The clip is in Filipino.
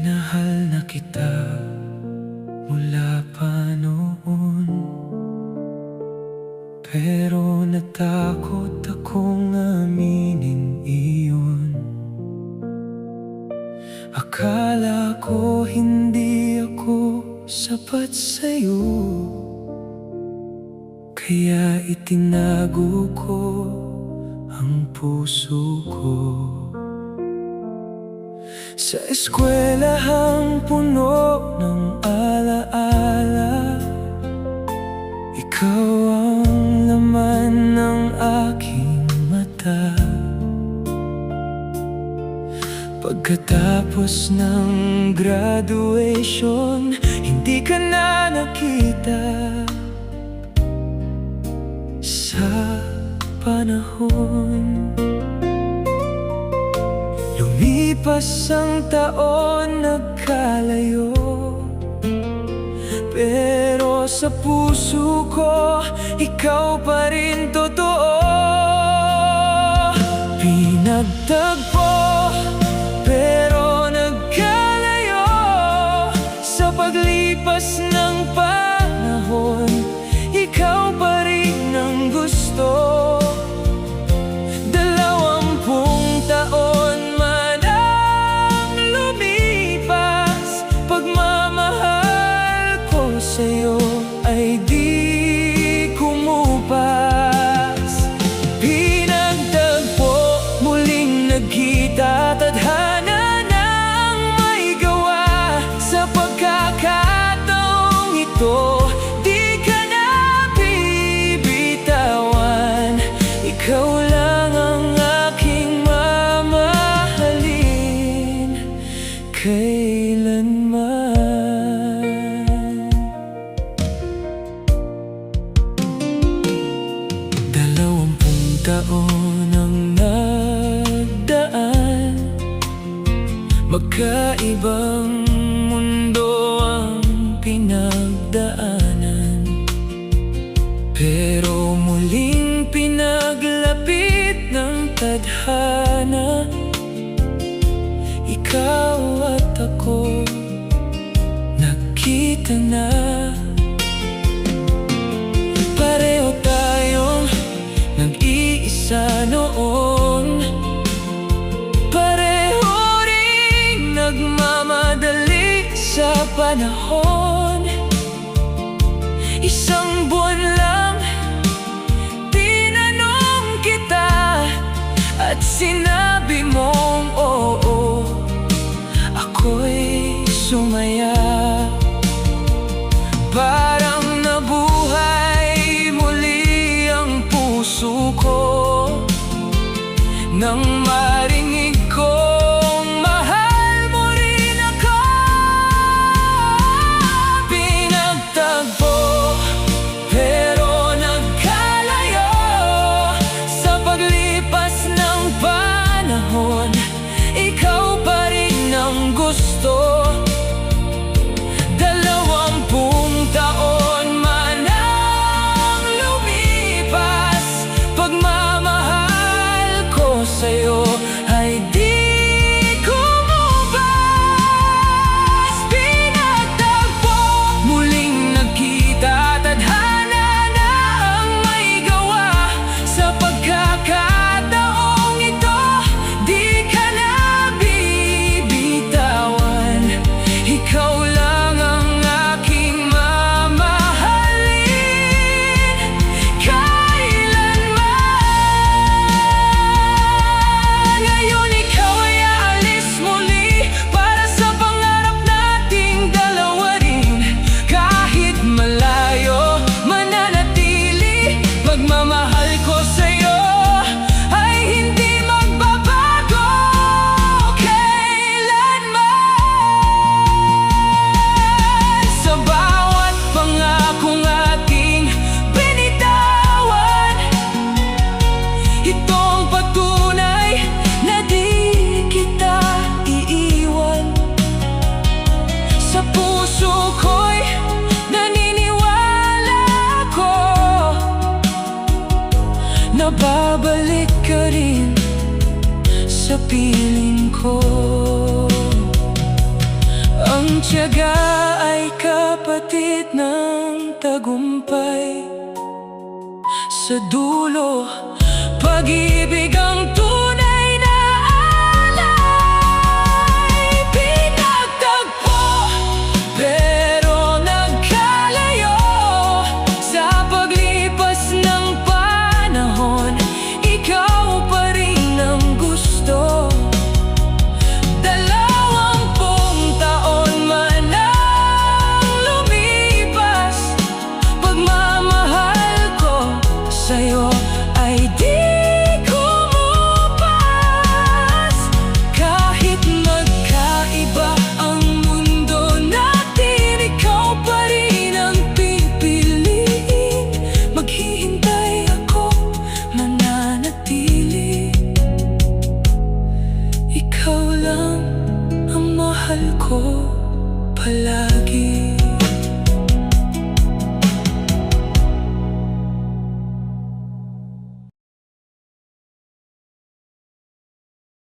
Minahal na kita mula pa noon, pero natakot akong aminin iyon. Akala ko hindi ako sapat sa'yo, kaya itinago ko ang puso ko. Sa eskwelahang puno ng alaala, ikaw ang laman ng aking mata. Pagkatapos ng graduation, hindi ka na nakita. Sa panahon, lumipas ang taon, nagkalayo, pero sa puso ko, ikaw pa rin totoo. Pinagtagpo, pero nagkalayo. Sa paglipas ng panahon, ikaw pa rin ang gusto. 20 taon man ang lumipas, pagmamahal ko sa'yo ay di kumupas. Pinagtagpo, muling nagkita, tadhana ng may gawa. Sa pagkakataong ito, di ka na bibitawan. Ikaw lang ang aking mamahalin kailanman. 20 taon ang nagdaan, magkaibang mundo ang pinagdaanan, pero muling pinaglapit ng tadhana. Ikaw at ako nagkita na. Pareho tayong nag-iisa noon, pareho ring nagmamadali sa panahon. Isang buwan lang, tinanong kita at sinabi mong oo. Ako'y sumaya, parang nabuhay muli ang puso ko nang marinig kong mahal mo rin ako. Pinagtagpo, pero nagkalayo. Sa paglipas ng panahon, ikaw pa rin ang gusto. 20 taon man ang lumipas, pagmamahal ko sa'yo ay di kumupas. Pinagtagpo, muling nagkita, tadhana na ang may gawa. Sa pagkakataong ito, di ka na bibitawan. Ikaw lang ang aking mamahalin kailanman. Ngayon ikaw ay aalis muli para sa pangarap nating dalawa rin. Kahit malayo, mananatili. Pagmamahal ko sa'yo ay hindi magbabago kailanman. Sa bawat pangakong ating binitawan, itong patunay na di kita iiwan. Sa puso ko'y naniniwala ko na babalik ka rin sa piling ko. Ang tiyaga ay kapatid ng tagumpay. Sa dulo, pag-ibig ang tunay na alay. Pinagtagpo, pero nagkalayo. Sa paglipas ng panahon, ikaw pa rin ang gusto. 20 taon man ang lumipas, pagmamahal ko sa'yo ay di kumupas. Kahit magkaiba ang mundo natin, ikaw pa rin ang pipiliin. Maghihintay ako, mananatili. Ikaw lang ang mahal ko palagi.